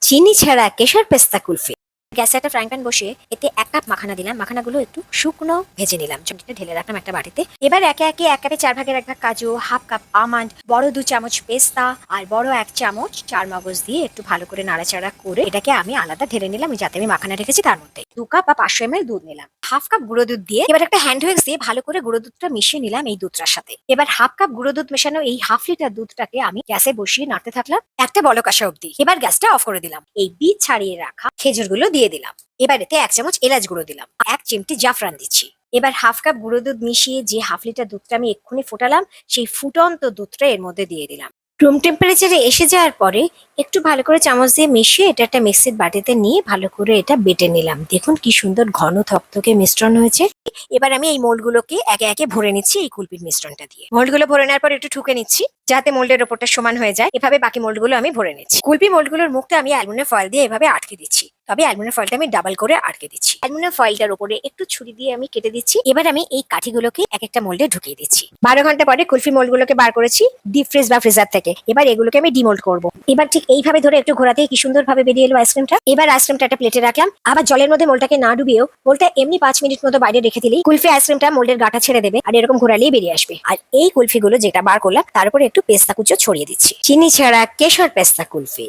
চিনি ছাড়া কেশর পেস্তা কুলফি। গ্যাসে একটা ফ্রাইং প্যান বসিয়ে এতে 1 কাপ মাখানা দিলাম। মাখানাগুলো একটু শুকনো ভেজে নিলাম। চটনিটা ঢেলে রাখলাম একটা বাটিতে। এবার একে একে 1 কাপে 4 ভাগের 1 ভাগ কাজু, হাফ কাপ আমন্ড, বড় 2 চামচ পেস্তা আর বড় 1 চামচ চারমগজ দিয়ে একটু ভালো করে নাড়াচাড়া করে এটাকে আমি আলাদা ঢেলে নিলাম, যাতে আমি মাখানা রেখেছি তার মধ্যে। 2 কাপ বা 500 ml দুধ নিলাম। হাফ কাপ গুঁড়ো দুধ দিয়ে এবার একটা হ্যান্ড হুইক্স দিয়ে ভালো করে গুঁড়ো দুধটা মিশিয়ে নিলাম এই দুধটার সাথে। এবার হাফ কাপ গুঁড়ো দুধ মেশানো এই হাফ লিটার দুধটাকে আমি গ্যাসে বসিয়ে নাড়তে থাকলাম একটা বলক আসা অব্দি। এবার গ্যাসটা অফ করে দিলাম। এই বীজ ছাড়িয়ে রাখা খেজুরগুলো দিয়ে দিলাম। এবার এতে 1 চামচ এলাচ গুঁড়ো দিলাম, 1 চিমটি জাফরান দিচ্ছি। এবার হাফ কাপ গুঁড়ো দুধ মিশিয়ে যে হাফ লিটার দুধটা আমি এক্ষুনি ফোটালাম সেই ফুটন্ত দুধটা এর মধ্যে দিয়ে দিলাম। রুম টেম্পারেচারে এসে যাওয়ার পরে একটু ভালো করে চামচ দিয়ে মিশিয়ে এটা একটা মিক্সির বাটিতে নিয়ে ভালো করে এটা বেটে নিলাম। দেখুন কি সুন্দর ঘন থকথকে মিশ্রণ হয়েছে। এবার আমি এই মোল্ডগুলোকে একে একে ভরে নিচ্ছি এই কুলপির মিশ্রণটা দিয়ে। মোল্ডগুলো ভরে নেওয়ার পর একটু ঠুকে নিচ্ছি যাতে মোল্ডের ওপরটা সমান হয়ে যায়। এভাবে বাকি মোল্ডগুলো আমি ভরে নিচ্ছি। কুলপি মোল্ডগুলোর মুখটা আমি অ্যালুমিনিয়াম ফয়েল দিয়ে এভাবে আটকে দিচ্ছি। তবে অ্যালুমিনিয়াম ফয়েলটা আমি ডাবল করে আটকে দিচ্ছি। অ্যালুমিনিয়াম ফয়েলটার উপরে একটু ছুরি দিয়ে আমি কেটে দিচ্ছি। এবার আমি এই কাঠিগুলোকে এক একটা মোল্ডে ঢুকিয়ে দিচ্ছি। 12 ঘন্টা পরে কুলফি মোল্ডগুলোকে বার করেছি ডিপ ফ্রিজ বা ফ্রিজার থেকে। এবার এগুলোকে আমি ডিমোল্ড করব। এবার ঠিক এইভাবে ধরে একটু ঘোরাতেই কি সুন্দর ভাবে বেরিয়ে এলো আইসক্রিমটা। এবার আইসক্রিমটা একটা প্লেটে রাখলাম। আবার জলের মধ্যে মোল্ডটাকে না ডুবিয়েও মোল্ডটা এমনি 5 মিনিট মতো বাইরে রেখে দিলেই কুলফি আইসক্রিমটা মোল্ডের গাটা ছেড়ে দেবে আর এরকম ঘোরালেই বেরিয়ে আসবে। আর এই কুলফিগুলো যেটা বার করলাম তার উপরে একটু পেস্তা কুচো ছড়িয়ে দিচ্ছি। চিনি ছাড়া কেশর পেস্তা কুলফি।